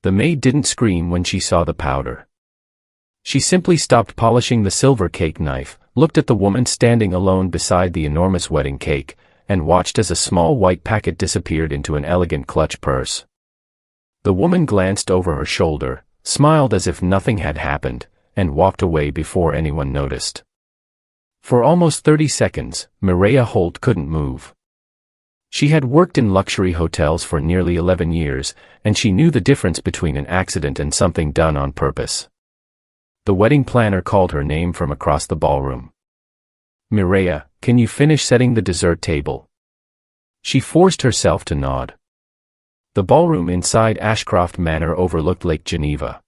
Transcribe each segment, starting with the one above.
The maid didn't scream when she saw the powder. She simply stopped polishing the silver cake knife, looked at the woman standing alone beside the enormous wedding cake, and watched as a small white packet disappeared into an elegant clutch purse. The woman glanced over her shoulder, smiled as if nothing had happened, and walked away before anyone noticed. For almost 30 seconds, Mireya Holt couldn't move. She had worked in luxury hotels for nearly 11 years, and she knew the difference between an accident and something done on purpose. The wedding planner called her name from across the ballroom. "Mireya, can you finish setting the dessert table?" She forced herself to nod. The ballroom inside Ashcroft Manor overlooked Lake Geneva.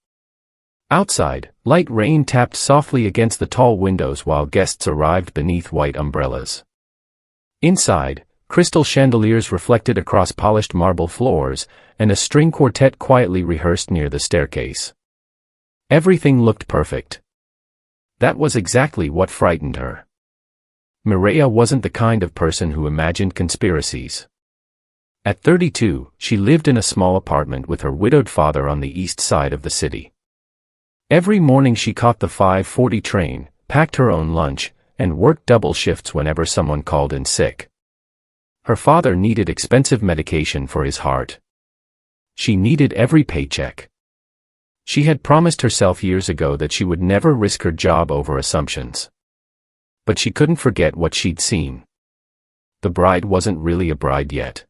Outside, light rain tapped softly against the tall windows while guests arrived beneath white umbrellas. Inside, crystal chandeliers reflected across polished marble floors, and a string quartet quietly rehearsed near the staircase. Everything looked perfect. That was exactly what frightened her. Mireya wasn't the kind of person who imagined conspiracies. At 32, she lived in a small apartment with her widowed father on the east side of the city. Every morning she caught the 5:40 train, packed her own lunch, and worked double shifts whenever someone called in sick. Her father needed expensive medication for his heart. She needed every paycheck. She had promised herself years ago that she would never risk her job over assumptions. But she couldn't forget what she'd seen. The bride wasn't really a bride yet.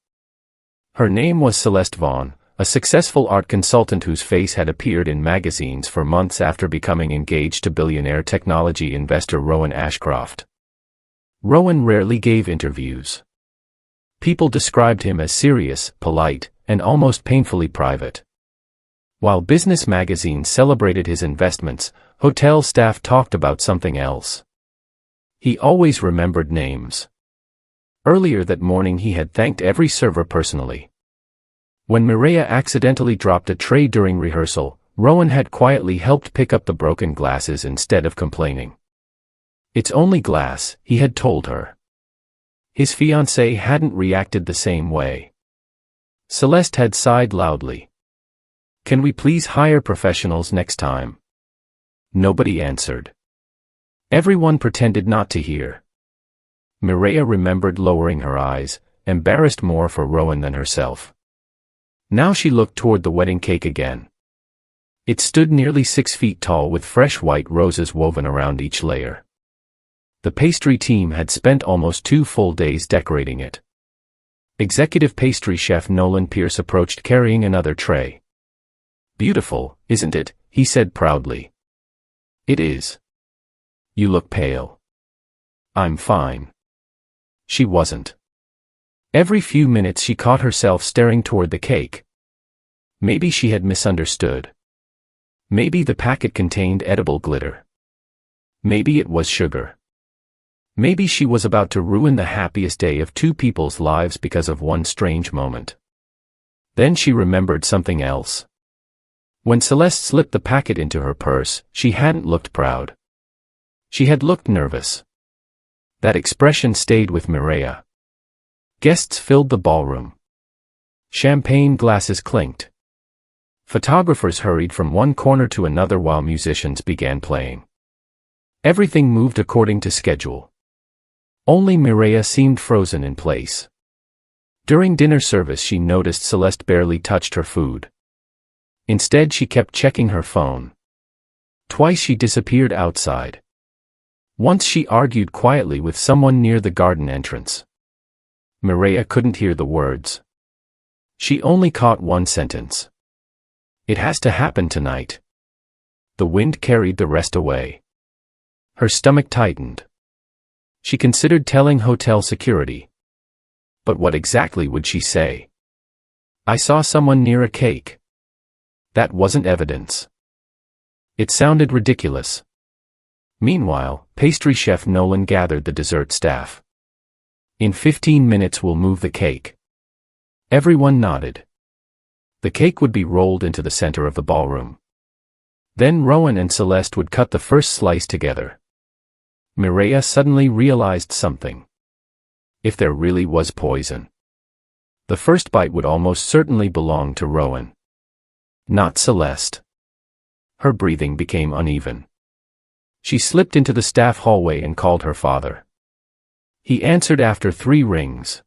Her name was Celeste Vaughn, a successful art consultant whose face had appeared in magazines for months after becoming engaged to billionaire technology investor Rowan Ashcroft. Rowan rarely gave interviews. People described him as serious, polite, and almost painfully private. While business magazines celebrated his investments, hotel staff talked about something else. He always remembered names. Earlier that morning he had thanked every server personally. When Mireya accidentally dropped a tray during rehearsal, Rowan had quietly helped pick up the broken glasses instead of complaining. "It's only glass," he had told her. His fiancée hadn't reacted the same way. Celeste had sighed loudly. "Can we please hire professionals next time?" Nobody answered. Everyone pretended not to hear. Mireya remembered lowering her eyes, embarrassed more for Rowan than herself. Now she looked toward the wedding cake again. It stood nearly 6 feet tall with fresh white roses woven around each layer. The pastry team had spent almost 2 full days decorating it. Executive pastry chef Nolan Pierce approached carrying another tray. "Beautiful, isn't it?" he said proudly. "It is. You look pale." "I'm fine." She wasn't. Every few minutes she caught herself staring toward the cake. Maybe she had misunderstood. Maybe the packet contained edible glitter. Maybe it was sugar. Maybe she was about to ruin the happiest day of 2 people's lives because of one strange moment. Then she remembered something else. When Celeste slipped the packet into her purse, she hadn't looked proud. She had looked nervous. That expression stayed with Mireya. Guests filled the ballroom. Champagne glasses clinked. Photographers hurried from one corner to another while musicians began playing. Everything moved according to schedule. Only Mireya seemed frozen in place. During dinner service she noticed Celeste barely touched her food. Instead she kept checking her phone. Twice she disappeared outside. Once she argued quietly with someone near the garden entrance. Mireya couldn't hear the words. She only caught one sentence. "It has to happen tonight." The wind carried the rest away. Her stomach tightened. She considered telling hotel security. But what exactly would she say? "I saw someone near a cake." That wasn't evidence. It sounded ridiculous. Meanwhile, pastry chef Nolan gathered the dessert staff. "In 15 minutes we'll move the cake." Everyone nodded. The cake would be rolled into the center of the ballroom. Then Rowan and Celeste would cut the first slice together. Mireya suddenly realized something. If there really was poison, the first bite would almost certainly belong to Rowan. Not Celeste. Her breathing became uneven. She slipped into the staff hallway and called her father. He answered after 3 rings.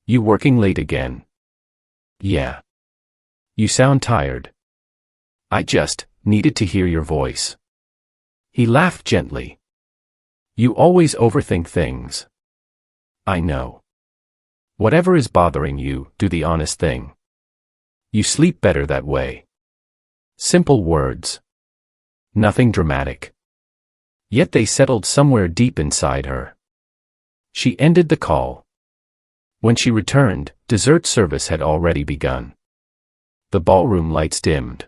You working late again? Yeah. You sound tired. I just needed to hear your voice. He laughed gently. You always overthink things. I know. Whatever is bothering you, do the honest thing. You sleep better that way. Simple words. Nothing dramatic. Yet they settled somewhere deep inside her. She ended the call. When she returned, dessert service had already begun. The ballroom lights dimmed.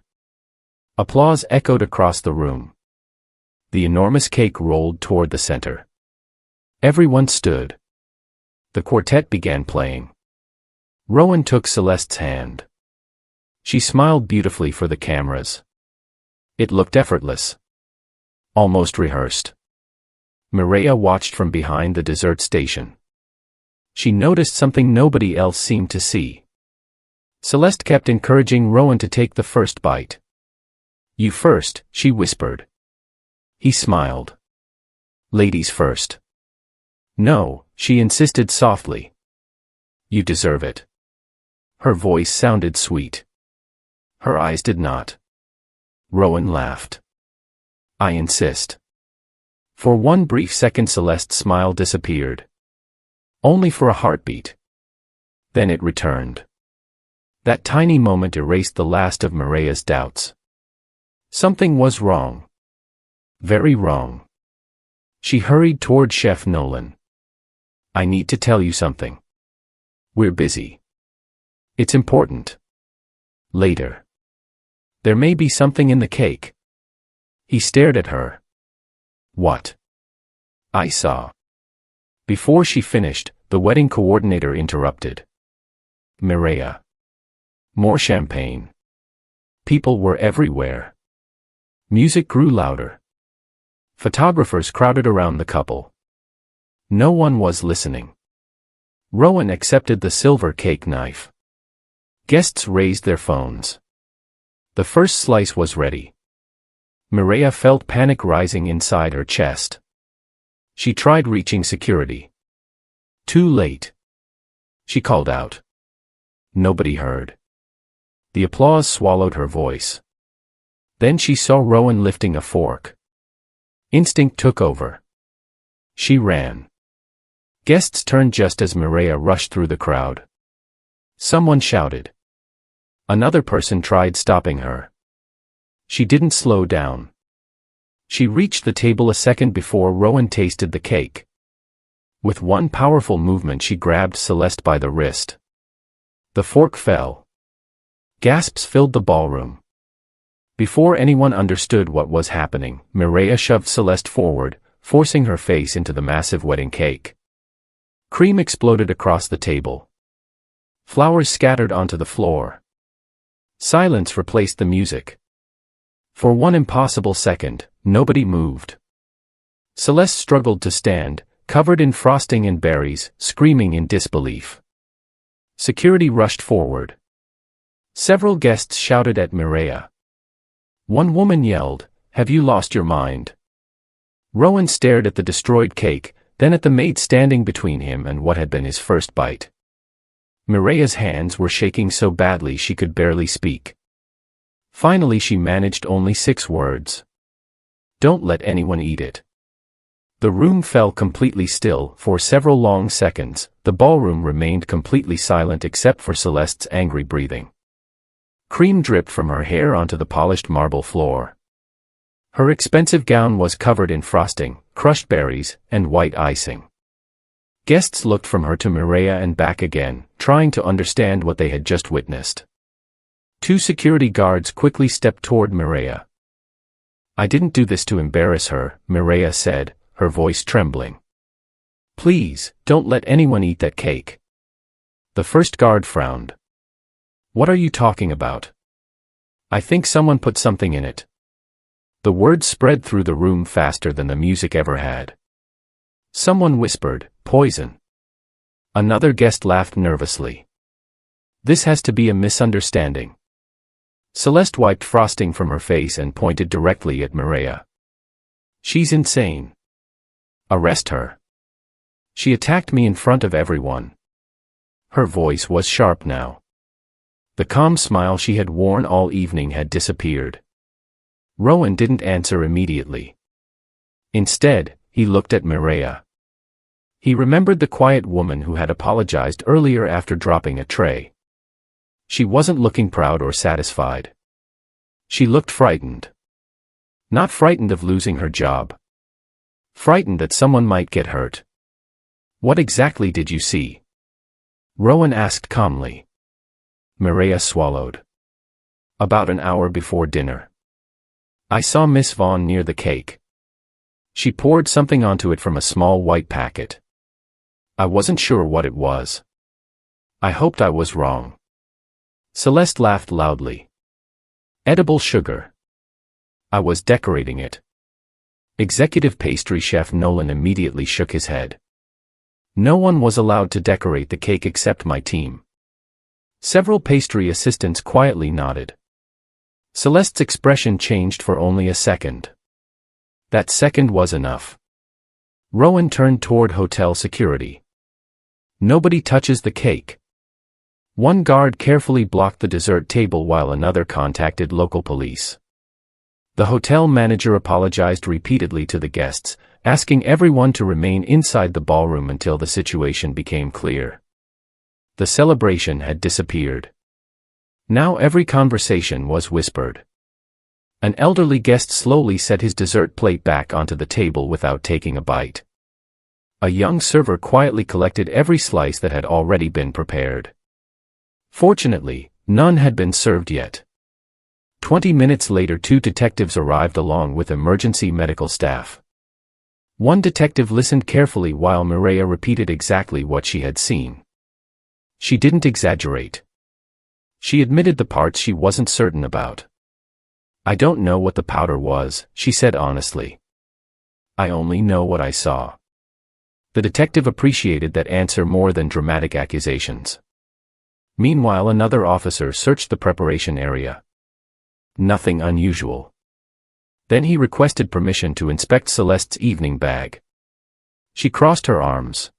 Applause echoed across the room. The enormous cake rolled toward the center. Everyone stood. The quartet began playing. Rowan took Celeste's hand. She smiled beautifully for the cameras. It looked effortless. Almost rehearsed. Mireya watched from behind the dessert station. She noticed something nobody else seemed to see. Celeste kept encouraging Rowan to take the first bite. You first, she whispered. He smiled. Ladies first. No, she insisted softly. You deserve it. Her voice sounded sweet. Her eyes did not. Rowan laughed. I insist. For one brief second Celeste's smile disappeared. Only for a heartbeat. Then it returned. That tiny moment erased the last of Mireya's doubts. Something was wrong. Very wrong. She hurried toward Chef Nolan. I need to tell you something. We're busy. It's important. Later. There may be something in the cake. He stared at her. What? I saw. Before she finished, the wedding coordinator interrupted. Mireya. More champagne. People were everywhere. Music grew louder. Photographers crowded around the couple. No one was listening. Rowan accepted the silver cake knife. Guests raised their phones. The first slice was ready. Mireya felt panic rising inside her chest. She tried reaching security. Too late. She called out. Nobody heard. The applause swallowed her voice. Then she saw Rowan lifting a fork. Instinct took over. She ran. Guests turned just as Mireya rushed through the crowd. Someone shouted. Another person tried stopping her. She didn't slow down. She reached the table a second before Rowan tasted the cake. With one powerful movement she grabbed Celeste by the wrist. The fork fell. Gasps filled the ballroom. Before anyone understood what was happening, Mireya shoved Celeste forward, forcing her face into the massive wedding cake. Cream exploded across the table. Flowers scattered onto the floor. Silence replaced the music. For one impossible second, nobody moved. Celeste struggled to stand, covered in frosting and berries, screaming in disbelief. Security rushed forward. Several guests shouted at Mireya. One woman yelled, "Have you lost your mind?" Rowan stared at the destroyed cake, then at the maid standing between him and what had been his first bite. Mireya's hands were shaking so badly she could barely speak. Finally she managed only 6 words. Don't let anyone eat it. The room fell completely still. For several long seconds, the ballroom remained completely silent except for Celeste's angry breathing. Cream dripped from her hair onto the polished marble floor. Her expensive gown was covered in frosting, crushed berries, and white icing. Guests looked from her to Mireya and back again, trying to understand what they had just witnessed. 2 security guards quickly stepped toward Mireya. I didn't do this to embarrass her, Mireya said, her voice trembling. Please, don't let anyone eat that cake. The first guard frowned. What are you talking about? I think someone put something in it. The words spread through the room faster than the music ever had. Someone whispered, poison. Another guest laughed nervously. This has to be a misunderstanding. Celeste wiped frosting from her face and pointed directly at Mireya. She's insane. Arrest her. She attacked me in front of everyone. Her voice was sharp now. The calm smile she had worn all evening had disappeared. Rowan didn't answer immediately. Instead, he looked at Mireya. He remembered the quiet woman who had apologized earlier after dropping a tray. She wasn't looking proud or satisfied. She looked frightened. Not frightened of losing her job. Frightened that someone might get hurt. What exactly did you see? Rowan asked calmly. Mireya swallowed. About an hour before dinner. I saw Miss Vaughn near the cake. She poured something onto it from a small white packet. I wasn't sure what it was. I hoped I was wrong. Celeste laughed loudly. Edible sugar. I was decorating it. Executive pastry chef Nolan immediately shook his head. No one was allowed to decorate the cake except my team. Several pastry assistants quietly nodded. Celeste's expression changed for only a second. That second was enough. Rowan turned toward hotel security. Nobody touches the cake. One guard carefully blocked the dessert table while another contacted local police. The hotel manager apologized repeatedly to the guests, asking everyone to remain inside the ballroom until the situation became clear. The celebration had disappeared. Now every conversation was whispered. An elderly guest slowly set his dessert plate back onto the table without taking a bite. A young server quietly collected every slice that had already been prepared. Fortunately, none had been served yet. 20 minutes later, 2 detectives arrived along with emergency medical staff. One detective listened carefully while Mireya repeated exactly what she had seen. She didn't exaggerate. She admitted the parts she wasn't certain about. I don't know what the powder was, she said honestly. I only know what I saw. The detective appreciated that answer more than dramatic accusations. Meanwhile, another officer searched the preparation area. Nothing unusual. Then he requested permission to inspect Celeste's evening bag. She crossed her arms.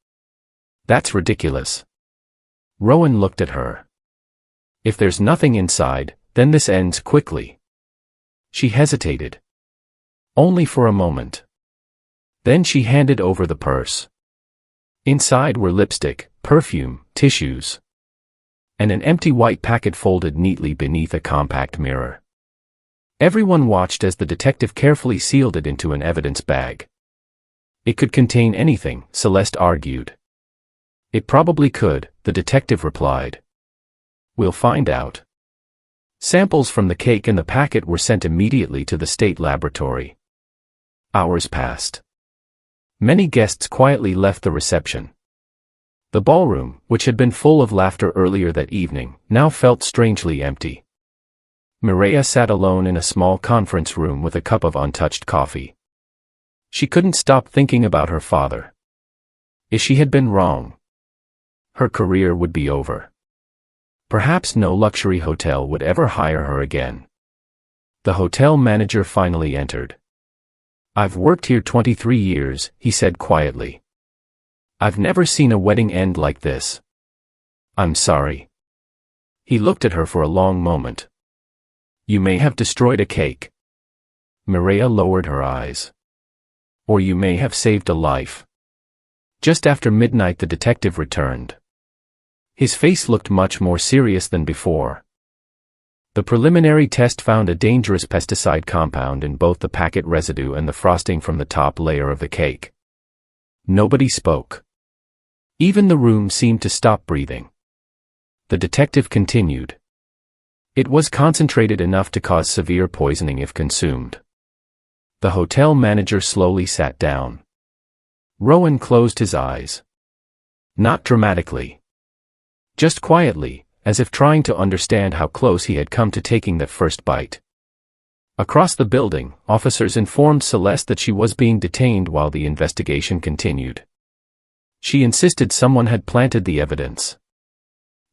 That's ridiculous. Rowan looked at her. If there's nothing inside, then this ends quickly. She hesitated. Only for a moment. Then she handed over the purse. Inside were lipstick, perfume, tissues, and an empty white packet folded neatly beneath a compact mirror. Everyone watched as the detective carefully sealed it into an evidence bag. It could contain anything, Celeste argued. It probably could, the detective replied. We'll find out. Samples from the cake and the packet were sent immediately to the state laboratory. Hours passed. Many guests quietly left the reception. The ballroom, which had been full of laughter earlier that evening, now felt strangely empty. Mireya sat alone in a small conference room with a cup of untouched coffee. She couldn't stop thinking about her father. If she had been wrong, her career would be over. Perhaps no luxury hotel would ever hire her again. The hotel manager finally entered. I've worked here 23 years, he said quietly. I've never seen a wedding end like this. I'm sorry. He looked at her for a long moment. You may have destroyed a cake. Mireya lowered her eyes. Or you may have saved a life. Just after midnight the detective returned. His face looked much more serious than before. The preliminary test found a dangerous pesticide compound in both the packet residue and the frosting from the top layer of the cake. Nobody spoke. Even the room seemed to stop breathing. The detective continued. It was concentrated enough to cause severe poisoning if consumed. The hotel manager slowly sat down. Rowan closed his eyes. Not dramatically. Just quietly, as if trying to understand how close he had come to taking that first bite. Across the building, officers informed Celeste that she was being detained while the investigation continued. She insisted someone had planted the evidence.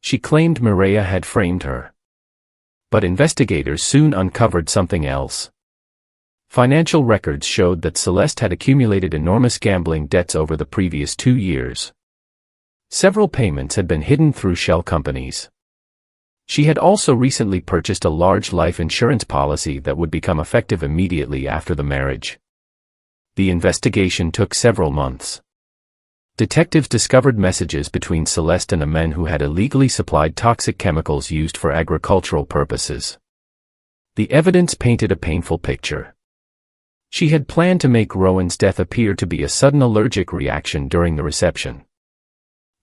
She claimed Mireya had framed her. But investigators soon uncovered something else. Financial records showed that Celeste had accumulated enormous gambling debts over the previous 2 years. Several payments had been hidden through shell companies. She had also recently purchased a large life insurance policy that would become effective immediately after the marriage. The investigation took several months. Detectives discovered messages between Celeste and a man who had illegally supplied toxic chemicals used for agricultural purposes. The evidence painted a painful picture. She had planned to make Rowan's death appear to be a sudden allergic reaction during the reception.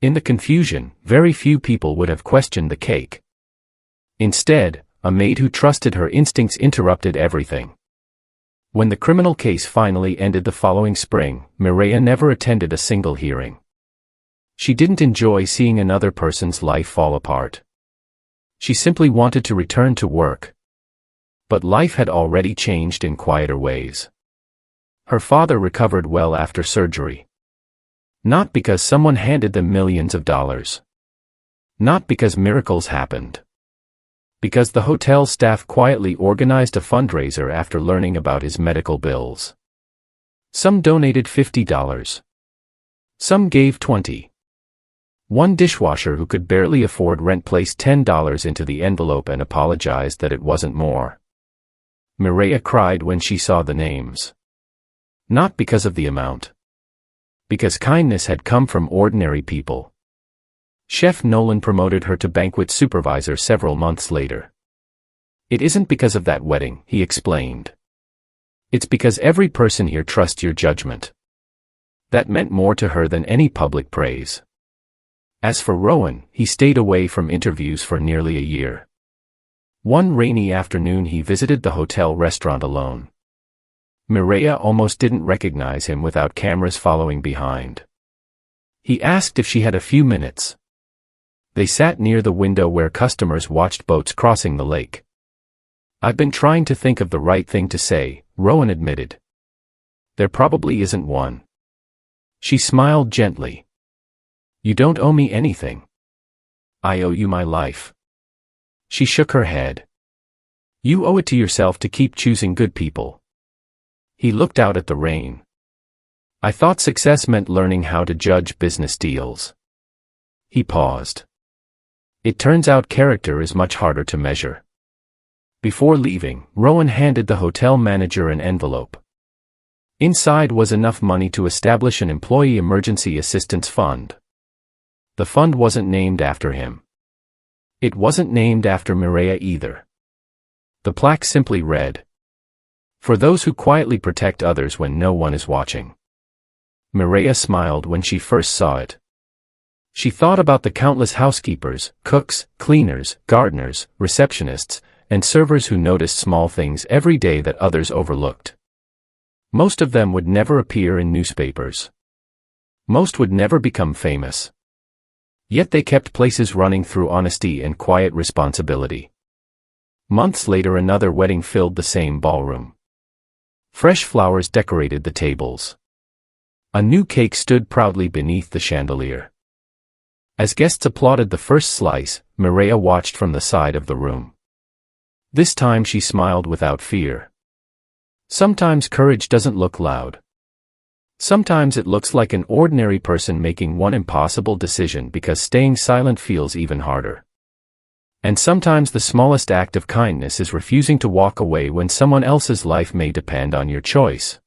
In the confusion, very few people would have questioned the cake. Instead, a maid who trusted her instincts interrupted everything. When the criminal case finally ended the following spring, Mireya never attended a single hearing. She didn't enjoy seeing another person's life fall apart. She simply wanted to return to work. But life had already changed in quieter ways. Her father recovered well after surgery. Not because someone handed them millions of dollars. Not because miracles happened. Because the hotel staff quietly organized a fundraiser after learning about his medical bills. Some donated $50. Some gave $20. One dishwasher who could barely afford rent placed $10 into the envelope and apologized that it wasn't more. Mireya cried when she saw the names. Not because of the amount. Because kindness had come from ordinary people. Chef Nolan promoted her to banquet supervisor several months later. It isn't because of that wedding, he explained. It's because every person here trusts your judgment. That meant more to her than any public praise. As for Rowan, he stayed away from interviews for nearly a year. One rainy afternoon he visited the hotel restaurant alone. Mireya almost didn't recognize him without cameras following behind. He asked if she had a few minutes. They sat near the window where customers watched boats crossing the lake. I've been trying to think of the right thing to say, Rowan admitted. There probably isn't one. She smiled gently. You don't owe me anything. I owe you my life. She shook her head. You owe it to yourself to keep choosing good people. He looked out at the rain. I thought success meant learning how to judge business deals. He paused. It turns out character is much harder to measure. Before leaving, Rowan handed the hotel manager an envelope. Inside was enough money to establish an employee emergency assistance fund. The fund wasn't named after him. It wasn't named after Mireya either. The plaque simply read, "For those who quietly protect others when no one is watching." Mireya smiled when she first saw it. She thought about the countless housekeepers, cooks, cleaners, gardeners, receptionists, and servers who noticed small things every day that others overlooked. Most of them would never appear in newspapers. Most would never become famous. Yet they kept places running through honesty and quiet responsibility. Months later another wedding filled the same ballroom. Fresh flowers decorated the tables. A new cake stood proudly beneath the chandelier. As guests applauded the first slice, Mireya watched from the side of the room. This time she smiled without fear. Sometimes courage doesn't look loud. Sometimes it looks like an ordinary person making one impossible decision because staying silent feels even harder. And sometimes the smallest act of kindness is refusing to walk away when someone else's life may depend on your choice.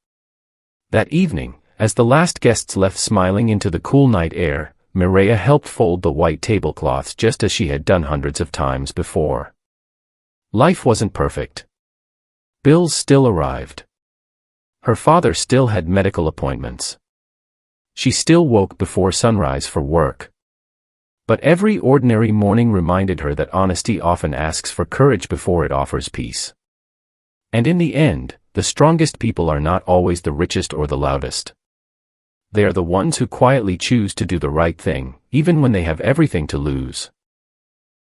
That evening, as the last guests left smiling into the cool night air, Mireya helped fold the white tablecloths just as she had done hundreds of times before. Life wasn't perfect. Bills still arrived. Her father still had medical appointments. She still woke before sunrise for work. But every ordinary morning reminded her that honesty often asks for courage before it offers peace. And in the end, the strongest people are not always the richest or the loudest. They are the ones who quietly choose to do the right thing, even when they have everything to lose.